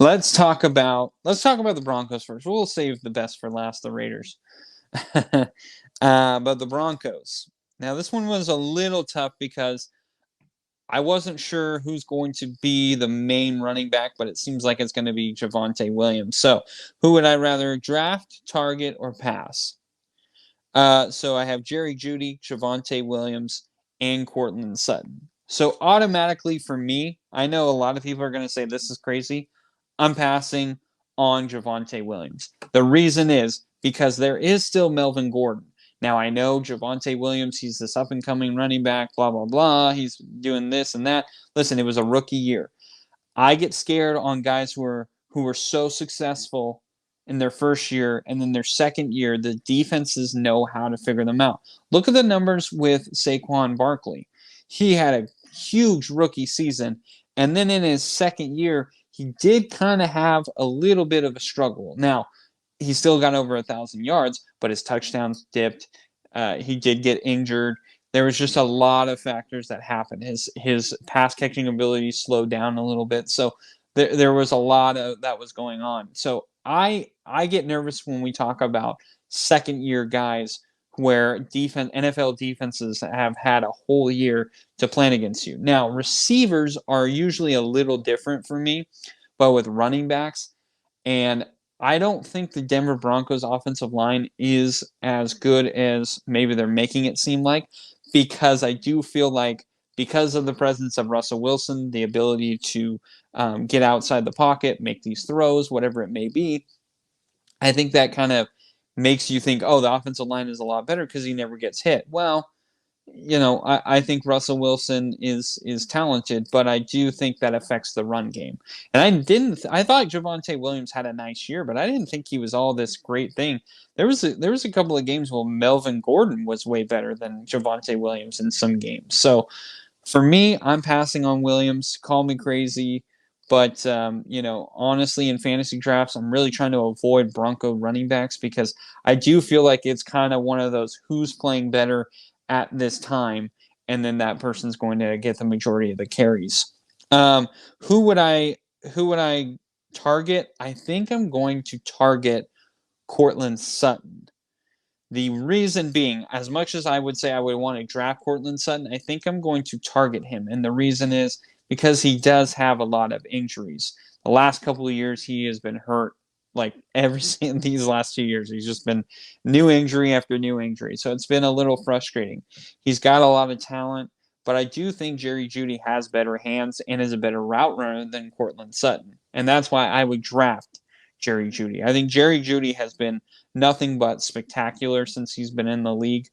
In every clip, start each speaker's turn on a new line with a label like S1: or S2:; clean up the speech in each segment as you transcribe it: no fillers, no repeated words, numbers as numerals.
S1: Let's talk about the Broncos first. We'll save the best for last, the Raiders. But the Broncos. Now, this one was a little tough because I wasn't sure who's going to be the main running back, but it seems like it's going to be Javonte Williams. So, who would I rather draft, target, or pass? So I have Jeudy, Javonte Williams, and Courtland Sutton. So automatically for me, I know a lot of people are going to say this is crazy. I'm passing on Javonte Williams. The reason is because there is still Melvin Gordon. Now I know Javonte Williams, he's this up and coming running back, blah blah blah. He's doing this and that. Listen, it was a rookie year. I get scared on guys who are so successful in their first year, and then their second year, the defenses know how to figure them out. Look at the numbers with Saquon Barkley. He had a huge rookie season, and then in his second year, he did kind of have a little bit of a struggle. Now, he still got over 1,000 yards, but his touchdowns dipped. He did get injured. There was just a lot of factors that happened. His pass catching ability slowed down a little bit, so there was a lot of that was going on. So I get nervous when we talk about second year guys where NFL defenses have had a whole year to plan against you. Now receivers are usually a little different for me, but with running backs, and I don't think the Denver Broncos offensive line is as good as maybe they're making it seem like, because I do feel like because of the presence of Russell Wilson, the ability to get outside the pocket, make these throws, whatever it may be, I think that kind of makes you think, oh, the offensive line is a lot better because he never gets hit. Well, I think Russell Wilson is talented, but I do think that affects the run game. And I thought Javonte Williams had a nice year, but I didn't think he was all this great thing. There was a couple of games where Melvin Gordon was way better than Javonte Williams in some games. So for me, I'm passing on Williams. Call me crazy, but honestly, in fantasy drafts, I'm really trying to avoid Bronco running backs because I do feel like it's kind of one of those who's playing better at this time, and then that person's going to get the majority of the carries. Um, who would I target? I think I'm going to target Courtland Sutton. The reason being, as much as I would say I would want to draft Courtland Sutton, I think I'm going to target him. And the reason is because he does have a lot of injuries. The last couple of years, he has been hurt like these last 2 years. He's just been new injury after new injury. So it's been a little frustrating. He's got a lot of talent, but I do think Jeudy has better hands and is a better route runner than Courtland Sutton. And that's why I would draft Jeudy. I think Jeudy has been nothing but spectacular since he's been in the league.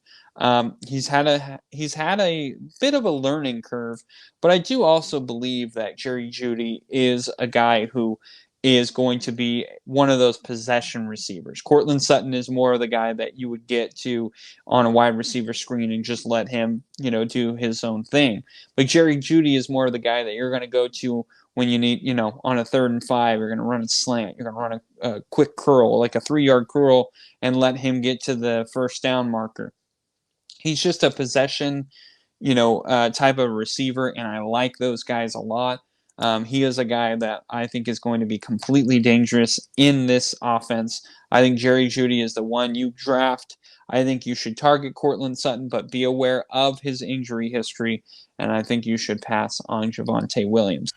S1: He's had a bit of a learning curve, but I do also believe that Jeudy is a guy who is going to be one of those possession receivers. Courtland Sutton is more of the guy that you would get to on a wide receiver screen and just let him, do his own thing. But Jeudy is more of the guy that you're going to go to when you need, on a 3rd and 5, you're going to run a slant, you're going to run a quick curl, like a 3-yard curl, and let him get to the first down marker. He's just a possession, type of receiver, and I like those guys a lot. He is a guy that I think is going to be completely dangerous in this offense. I think Jeudy is the one you draft. I think you should target Courtland Sutton, but be aware of his injury history, and I think you should pass on Javonte Williams.